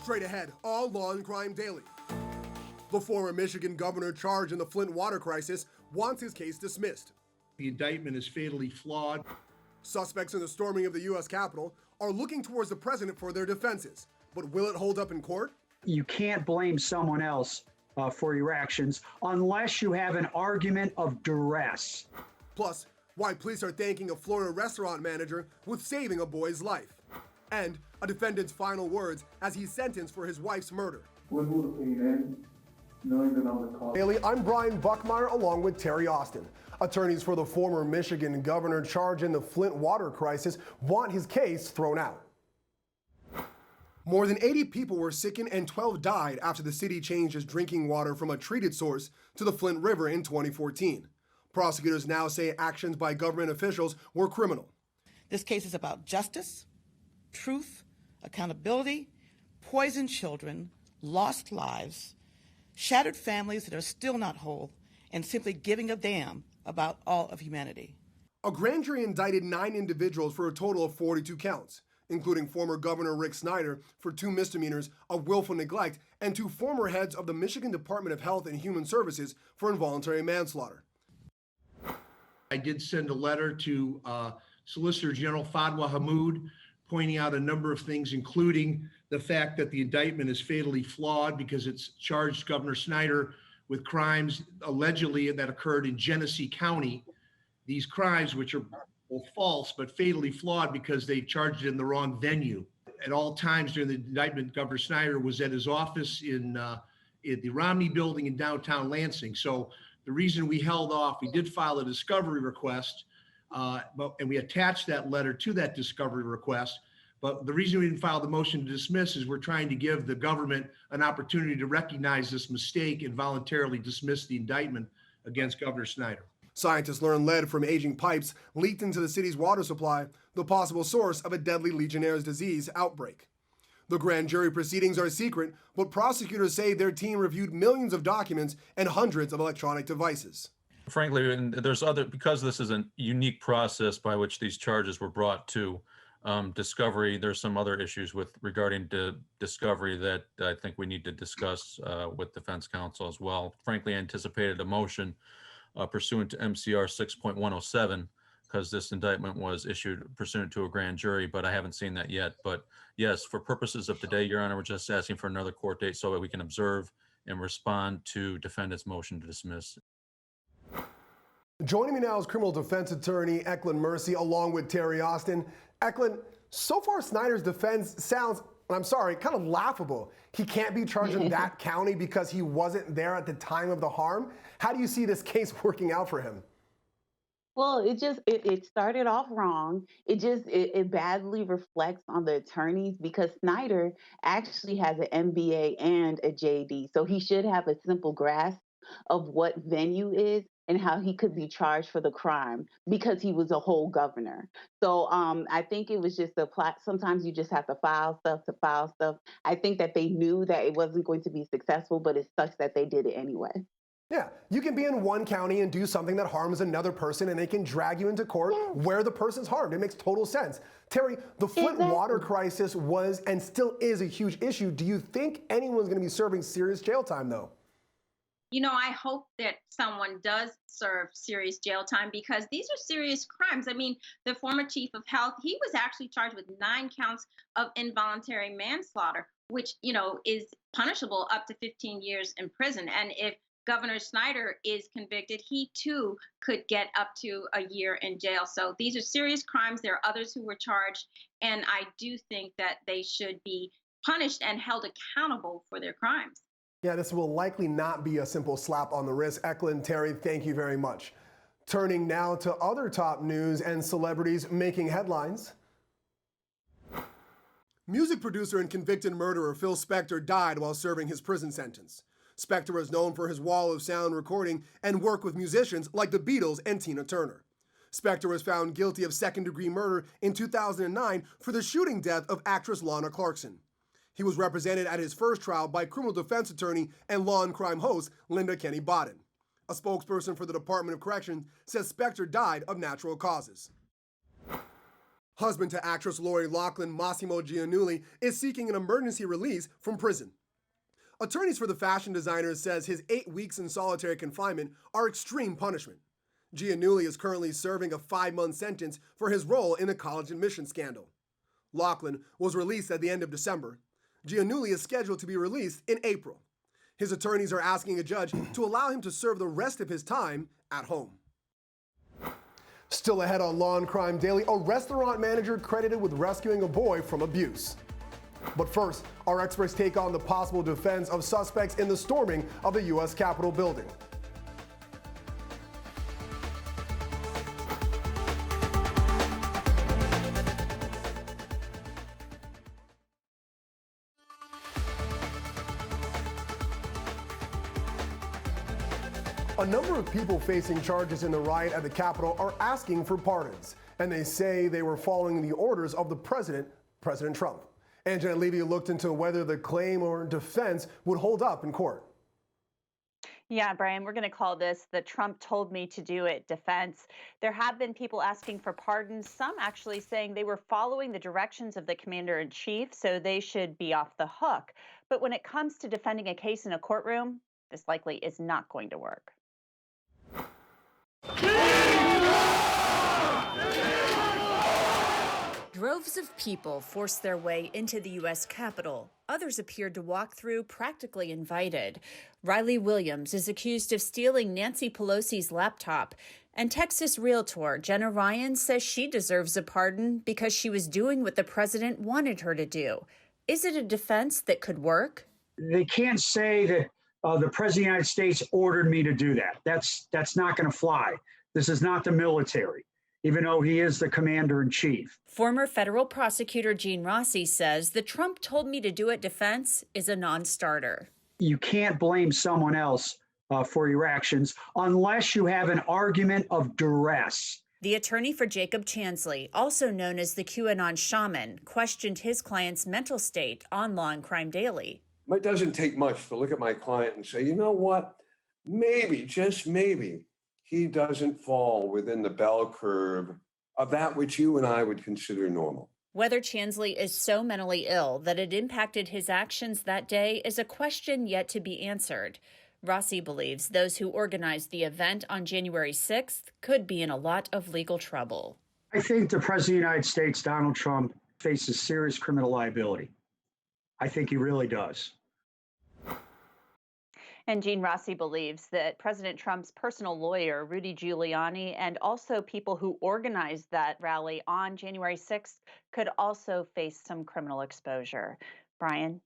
Straight ahead, all Law and Crime Daily. The former Michigan governor charged in the Flint water crisis wants his case dismissed. The indictment is fatally flawed. Suspects in the storming of the U.S. Capitol are looking towards the president for their defenses. But will it hold up in court? You can't blame someone else for your actions unless you have an argument of duress. Plus, why police are thanking a Florida restaurant manager with saving a boy's life. And a defendant's final words as he's sentenced for his wife's murder. When will the pain end? Knowing that I'm the cause. Daily, I'm Brian Buckmire along with Terri Austin. Attorneys for the former Michigan governor charged in the Flint water crisis want his case thrown out. More than 80 people were sickened and 12 died after the city changed its drinking water from a treated source to the Flint River in 2014. Prosecutors now say actions by government officials were criminal. This case is about justice, truth, accountability, poisoned children, lost lives, shattered families that are still not whole, and simply giving a damn about all of humanity. A grand jury indicted 9 individuals for a total of 42 counts, including former Governor Rick Snyder for 2 misdemeanors of willful neglect and 2 former heads of the Michigan Department of Health and Human Services for involuntary manslaughter. I did send a letter to Solicitor General Fadwa Hammoud pointing out a number of things, including the fact that the indictment is fatally flawed because it's charged Governor Snyder with crimes allegedly that occurred in Genesee County. These crimes, which are both false but fatally flawed because they charged it in the wrong venue. At all times during the indictment, Governor Snyder was at his office in the Romney building in downtown Lansing. So the reason we held off, we did file a discovery request, and we attached that letter to that discovery request. But the reason we didn't file the motion to dismiss is we're trying to give the government an opportunity to recognize this mistake and voluntarily dismiss the indictment against Governor Snyder. Scientists learned lead from aging pipes leaked into the city's water supply, the possible source of a deadly Legionnaire's disease outbreak. The grand jury proceedings are secret, but prosecutors say their team reviewed millions of documents and hundreds of electronic devices. Frankly, and because this is a unique process by which these charges were brought to discovery, there's some other issues regarding discovery that I think we need to discuss with defense counsel as well. Frankly, I anticipated a motion pursuant to MCR 6.107 because this indictment was issued pursuant to a grand jury, but I haven't seen that yet. But yes, for purposes of today, Your Honor, we're just asking for another court date so that we can observe and respond to defendant's motion to dismiss. Joining me now is criminal defense attorney Ecleynne Mercy along with Terri Austin. Ecleynne, so far Snyder's defense sounds, I'm sorry, kind of laughable. He can't be charged in that county because he wasn't there at the time of the harm. How do you see this case working out for him? Well, it started off wrong. It badly reflects on the attorneys because Snyder actually has an MBA and a JD. So he should have a simple grasp of what venue is and how he could be charged for the crime because he was a whole governor. So I think it was just a plot. Sometimes you just have to file stuff. I think that they knew that it wasn't going to be successful, but it sucks that they did it anyway. Yeah, you can be in one county and do something that harms another person and they can drag you into court where the person's harmed. It makes total sense. Terri, the Flint water crisis was and still is a huge issue. Do you think anyone's going to be serving serious jail time, though? You know, I hope that someone does serve serious jail time because these are serious crimes. I mean, the former chief of health, he was actually charged with 9 counts of involuntary manslaughter, which, you know, is punishable up to 15 years in prison. And if Governor Snyder is convicted, he too could get up to a year in jail. So these are serious crimes. There are others who were charged, and I do think that they should be punished and held accountable for their crimes. Yeah, this will likely not be a simple slap on the wrist. Ecleynne, Terri, thank you very much. Turning now to other top news and celebrities making headlines. Music producer and convicted murderer Phil Spector died while serving his prison sentence. Spector is known for his wall of sound recording and work with musicians like the Beatles and Tina Turner. Spector was found guilty of second-degree murder in 2009 for the shooting death of actress Lana Clarkson. He was represented at his first trial by criminal defense attorney and Law and Crime host Linda Kenny Bodden. A spokesperson for the Department of Corrections says Spector died of natural causes. Husband to actress Lori Loughlin, Massimo Giannulli, is seeking an emergency release from prison. Attorneys for the fashion designer says his 8 weeks in solitary confinement are extreme punishment. Giannulli is currently serving a 5-month sentence for his role in the college admission scandal. Loughlin was released at the end of December. Giannulli is scheduled to be released in April. His attorneys are asking a judge to allow him to serve the rest of his time at home. Still ahead on Law and Crime Daily, a restaurant manager credited with rescuing a boy from abuse. But first, our experts take on the possible defense of suspects in the storming of the U.S. Capitol building. A number of people facing charges in the riot at the Capitol are asking for pardons, and they say they were following the orders of the President Trump. Angenette Levy looked into whether the claim or defense would hold up in court. Yeah, Brian, we're going to call this the Trump told me to do it defense. There have been people asking for pardons, some actually saying they were following the directions of the commander-in-chief, so they should be off the hook. But when it comes to defending a case in a courtroom, this likely is not going to work. Droves of people forced their way into the U.S. Capitol. Others appeared to walk through practically invited. Riley Williams is accused of stealing Nancy Pelosi's laptop. And Texas Realtor Jenna Ryan says she deserves a pardon because she was doing what the president wanted her to do. Is it a defense that could work? They can't say that the President of the United States ordered me to do that. That's not going to fly. This is not the military, even though he is the commander-in-chief. Former federal prosecutor Gene Rossi says the Trump told me to do it defense is a non-starter. You can't blame someone else for your actions unless you have an argument of duress. The attorney for Jacob Chansley, also known as the QAnon shaman, questioned his client's mental state on Law and Crime Daily. It doesn't take much to look at my client and say, you know what, maybe, just maybe, he doesn't fall within the bell curve of that which you and I would consider normal. Whether Chansley is so mentally ill that it impacted his actions that day is a question yet to be answered. Rossi believes those who organized the event on January 6th could be in a lot of legal trouble. I think the President of the United States, Donald Trump, faces serious criminal liability. I think he really does. And Gene Rossi believes that President Trump's personal lawyer, Rudy Giuliani, and also people who organized that rally on January 6th could also face some criminal exposure. Brian?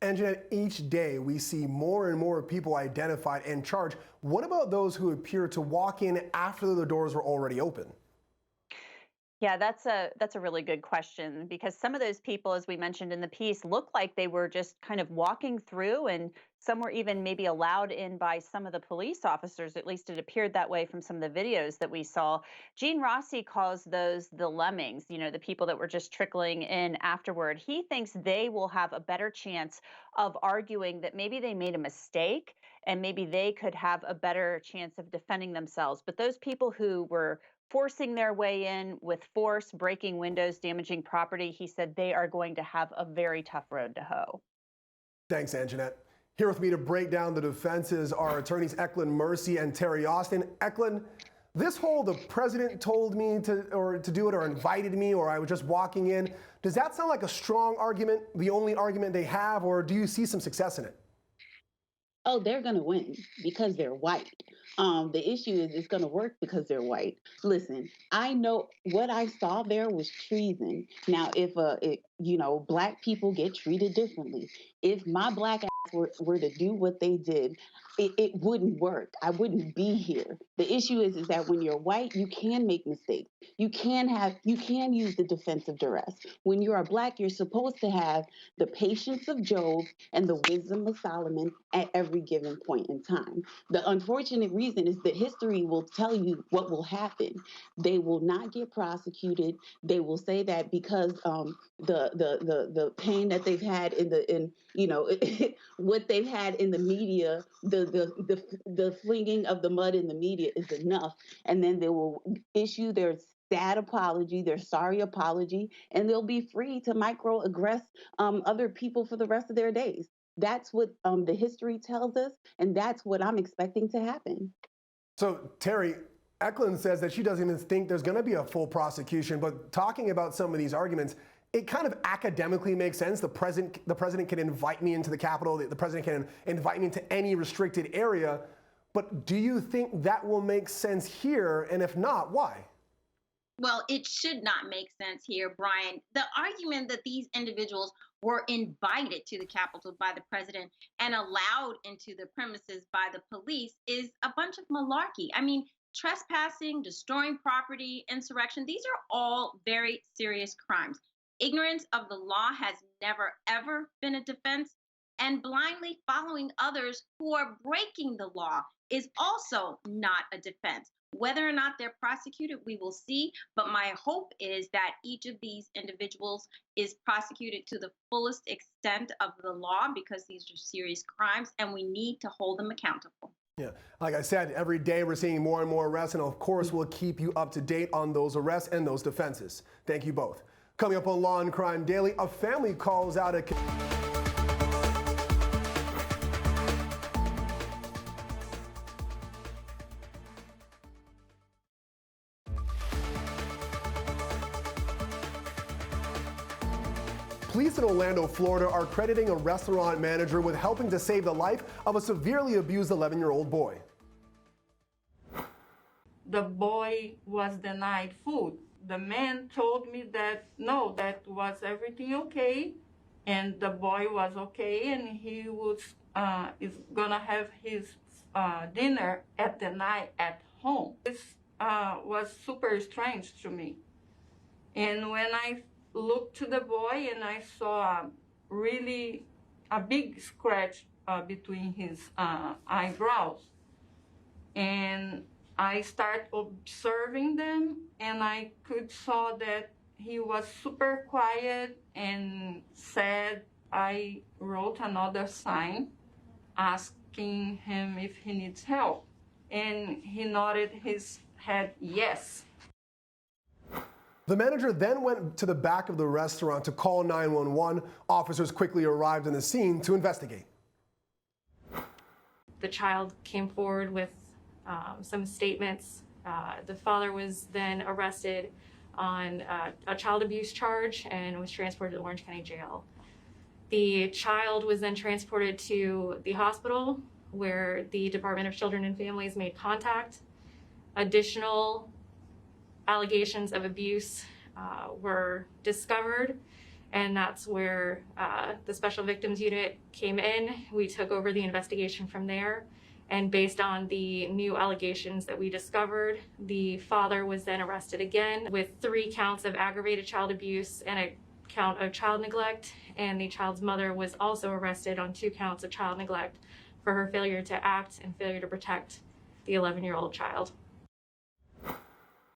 And each day we see more and more people identified and charged. What about those who appear to walk in after the doors were already open? Yeah, that's a really good question, because some of those people, as we mentioned in the piece, look like they were just kind of walking through, and some were even maybe allowed in by some of the police officers. At least it appeared that way from some of the videos that we saw. Gene Rossi calls those the lemmings, the people that were just trickling in afterward. He thinks they will have a better chance of arguing that maybe they made a mistake and maybe they could have a better chance of defending themselves. But those people who were forcing their way in with force, breaking windows, damaging property, he said they are going to have a very tough road to hoe. Thanks, Angenette. Here with me to break down the defenses are attorneys Ecleynne Mercy and Terri Austin. Ecleynne, this whole the president told me to do it or invited me or I was just walking in, does that sound like a strong argument, the only argument they have, or do you see some success in it? Oh, they're going to win because they're white. The issue is it's going to work because they're white. Listen, I know what I saw there was treason. Now, if black people get treated differently, if my black ass were to do what they did, it wouldn't work. I wouldn't be here. The issue is that when you're white, you can make mistakes. You can use the defense of duress. When you are black, you're supposed to have the patience of Job and the wisdom of Solomon at every given point in time. The unfortunate reason is that history will tell you what will happen. They will not get prosecuted. They will say that because the pain that they've had what they've had in the media, the flinging of the mud in the media is enough, and then they will issue their sad apology, their sorry apology, and they'll be free to microaggress other people for the rest of their days. That's what the history tells us, and that's what I'm expecting to happen. So, Terri, Ecleynne says that she doesn't even think there's going to be a full prosecution, but talking about some of these arguments, it kind of academically makes sense. The president can invite me into the Capitol. The president can invite me into any restricted area. But do you think that will make sense here? And if not, why? Well, it should not make sense here, Brian. The argument that these individuals were invited to the Capitol by the president and allowed into the premises by the police is a bunch of malarkey. I mean, trespassing, destroying property, insurrection, these are all very serious crimes. Ignorance of the law has never, ever been a defense. And blindly following others who are breaking the law is also not a defense. Whether or not they're prosecuted, we will see. But my hope is that each of these individuals is prosecuted to the fullest extent of the law, because these are serious crimes and we need to hold them accountable. Yeah, like I said, every day we're seeing more and more arrests, and of course we'll keep you up to date on those arrests and those defenses. Thank you both. Coming up on Law and Crime Daily, a family calls out a... Police in Orlando, Florida are crediting a restaurant manager with helping to save the life of a severely abused 11-year-old boy. The boy was denied food. The man told me that no, that was everything okay, and the boy was okay, and he was is gonna have his dinner at the night at home. This was super strange to me. And when I looked to the boy and I saw really a big scratch between his eyebrows, and I started observing them, and I could saw that he was super quiet and sad. I wrote another sign asking him if he needs help, and he nodded his head yes. The manager then went to the back of the restaurant to call 911. Officers quickly arrived on the scene to investigate. The child came forward with some statements. The father was then arrested on a child abuse charge and was transported to Orange County Jail. The child was then transported to the hospital where the Department of Children and Families made contact. Additional allegations of abuse were discovered, and that's where the Special Victims Unit came in. We took over the investigation from there, and based on the new allegations that we discovered, the father was then arrested again with 3 counts of aggravated child abuse and a count of child neglect, and the child's mother was also arrested on 2 counts of child neglect for her failure to act and failure to protect the 11-year-old child.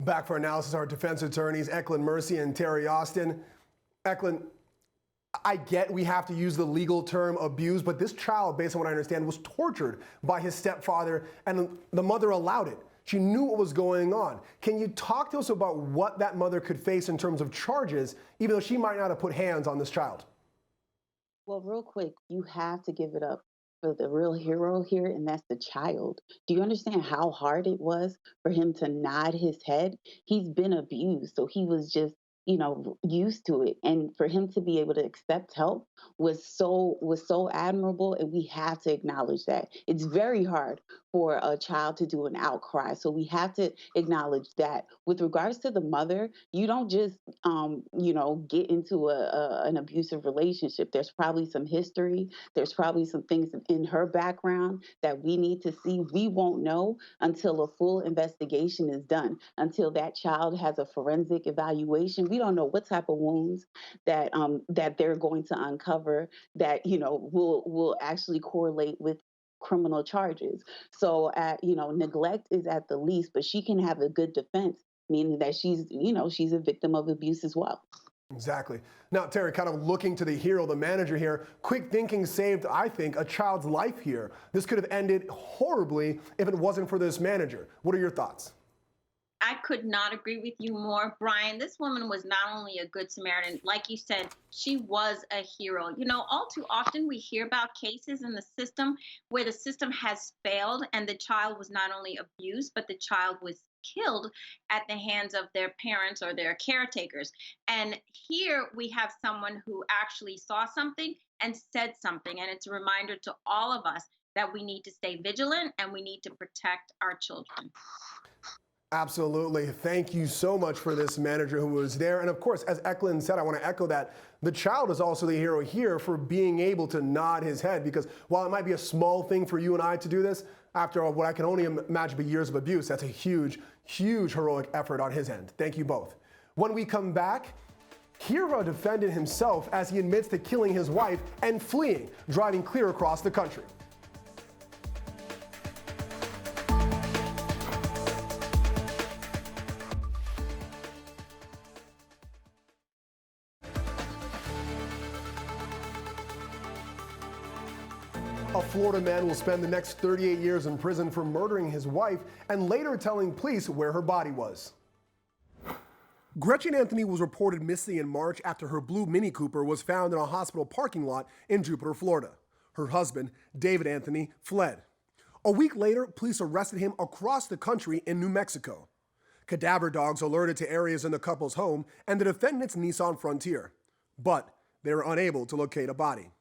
Back for analysis, our defense attorneys, Ecleynne Mercy and Terri Austin. Ecleynne, I get we have to use the legal term abuse, but this child, based on what I understand, was tortured by his stepfather, and the mother allowed it. She knew what was going on. Can you talk to us about what that mother could face in terms of charges, even though she might not have put hands on this child? Well, real quick, you have to give it up for the real hero here, and that's the child. Do you understand how hard it was for him to nod his head? He's been abused, so he was just, used to it. And for him to be able to accept help was so admirable, and we have to acknowledge that. It's very hard for a child to do an outcry, so we have to acknowledge that. With regards to the mother, you don't just, get into an abusive relationship. There's probably some history. There's probably some things in her background that we need to see. We won't know until a full investigation is done, until that child has a forensic evaluation. We don't know what type of wounds that they're going to uncover that will actually correlate with criminal charges. So neglect is at the least, but she can have a good defense, meaning that she's a victim of abuse as well. Exactly. Now, Terri, kind of looking to the hero, the manager here, quick thinking saved, I think, a child's life here. This could have ended horribly if it wasn't for this manager. What are your thoughts? I could not agree with you more, Brian. This woman was not only a good Samaritan, like you said, she was a hero. You know, all too often we hear about cases in the system where the system has failed and the child was not only abused, but the child was killed at the hands of their parents or their caretakers. And here we have someone who actually saw something and said something. And it's a reminder to all of us that we need to stay vigilant and we need to protect our children. Absolutely. Thank you so much for this manager who was there. And of course, as Ecleynne said, I want to echo that the child is also the hero here for being able to nod his head, because while it might be a small thing for you and I to do this, after what I can only imagine be years of abuse, that's a huge, huge heroic effort on his end. Thank you both. When we come back, hear a defendant himself as he admits to killing his wife and fleeing, driving clear across the country. A Florida man will spend the next 38 years in prison for murdering his wife and later telling police where her body was. Gretchen Anthony was reported missing in March after her blue Mini Cooper was found in a hospital parking lot in Jupiter, Florida. Her husband, David Anthony, fled. A week later, police arrested him across the country in New Mexico. Cadaver dogs alerted to areas in the couple's home and the defendant's Nissan Frontier, but they were unable to locate a body.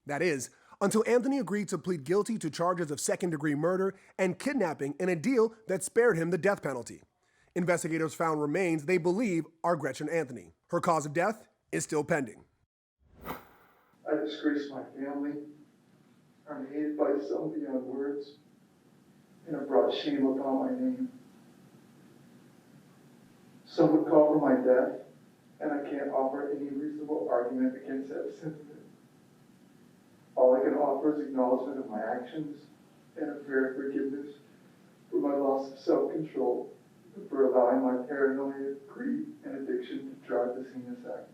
That is, until Anthony agreed to plead guilty to charges of second-degree murder and kidnapping in a deal that spared him the death penalty. Investigators found remains they believe are Gretchen Anthony. Her cause of death is still pending. I disgraced my family. I'm hated by some beyond words, and have brought shame upon my name. Some would call for my death, and I can't offer any reasonable argument against that sentiment. All I can offer is acknowledgement of my actions and a prayer of forgiveness for my loss of self-control, and for allowing my paranoia, greed, and addiction to drive this heinous act.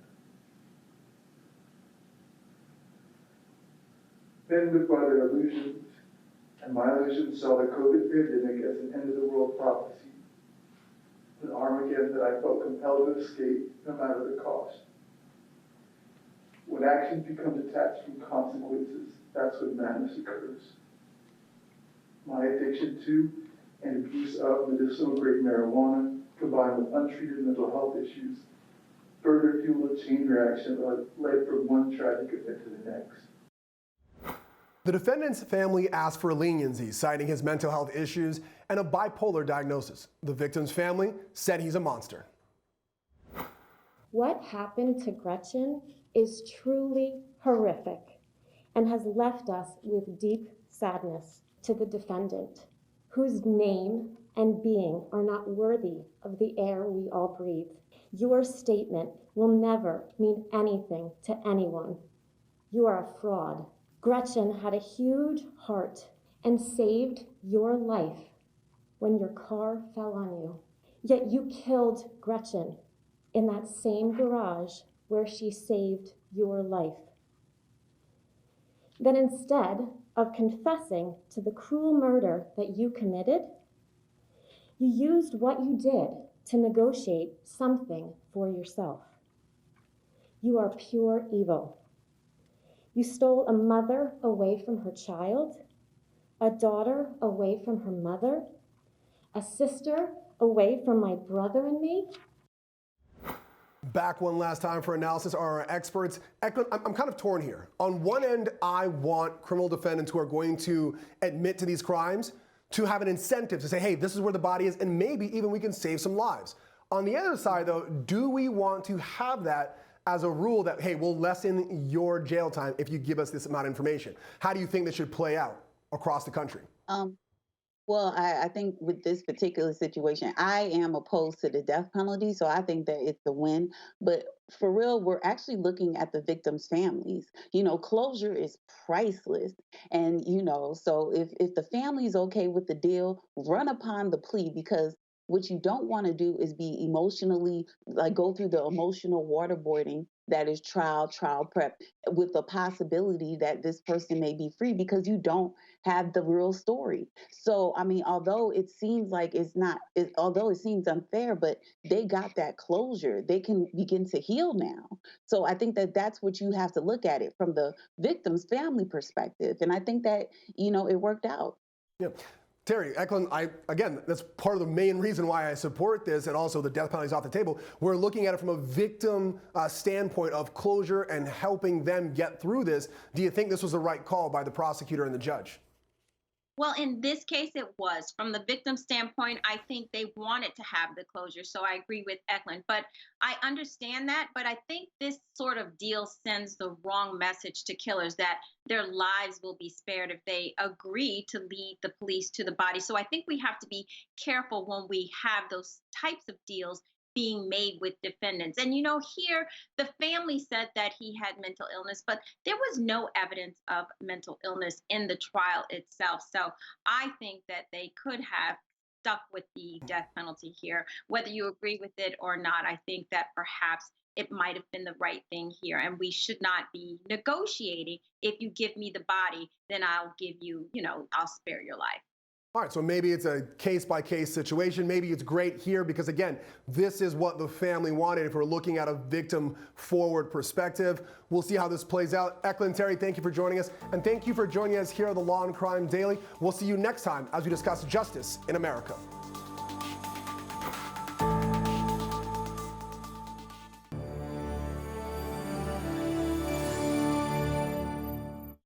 Men live by their illusions, and my illusions saw the COVID pandemic as an end-of-the-world prophecy, an Armageddon that I felt compelled to escape no matter the cost. When actions become detached from consequences, that's when madness occurs. My addiction to and abuse of medicinal-grade marijuana, combined with untreated mental health issues, further fueled a chain reaction that led from one tragic event to the next. The defendant's family asked for leniency, citing his mental health issues and a bipolar diagnosis. The victim's family said he's a monster. What happened to Gretchen is truly horrific and has left us with deep sadness. To the defendant, whose name and being are not worthy of the air we all breathe. Your statement will never mean anything to anyone. You are a fraud. Gretchen had a huge heart and saved your life when your car fell on you. Yet you killed Gretchen in that same garage where she saved your life. Then instead of confessing to the cruel murder that you committed, you used what you did to negotiate something for yourself. You are pure evil. You stole a mother away from her child, a daughter away from her mother, a sister away from my brother and me. Back one last time for analysis are our experts. Ecleynne, I'm kind of torn here. On one end, I want criminal defendants who are going to admit to these crimes to have an incentive to say, hey, this is where the body is, and maybe even we can save some lives. On the other side, though, do we want to have that as a rule that, hey, we'll lessen your jail time if you give us this amount of information? How do you think this should play out across the country? Well, I think with this particular situation, I am opposed to the death penalty, so I think that it's a win. But for real, we're actually looking at the victims' families. You know, closure is priceless. And, you know, so if the family's okay with the deal, run upon the plea, because what you don't want to do is be emotionally, like, go through the emotional waterboarding that is trial prep, with the possibility that this person may be free because you don't have the real story. So, I mean, although it seems like although it seems unfair, but they got that closure. They can begin to heal now. So I think that that's what you have to look at it from the victim's family perspective. And I think that, it worked out. Yeah. Terri, Ecleynne, again, that's part of the main reason why I support this, and also the death penalty is off the table. We're looking at it from a victim standpoint of closure and helping them get through this. Do you think this was the right call by the prosecutor and the judge? Well, in this case, it was. From the victim standpoint, I think they wanted to have the closure. So I agree with Ecleynne. But I understand that. But I think this sort of deal sends the wrong message to killers that their lives will be spared if they agree to lead the police to the body. So I think we have to be careful when we have those types of deals being made with defendants. And, here the family said that he had mental illness, but there was no evidence of mental illness in the trial itself. So I think that they could have stuck with the death penalty here. Whether you agree with it or not, I think that perhaps it might have been the right thing here. And we should not be negotiating. If you give me the body, then I'll give you, I'll spare your life. All right, so maybe it's a case-by-case situation. Maybe it's great here because, again, this is what the family wanted if we're looking at a victim-forward perspective. We'll see how this plays out. Ecleynne, Terri, thank you for joining us, and thank you for joining us here at the Law and Crime Daily. We'll see you next time as we discuss justice in America.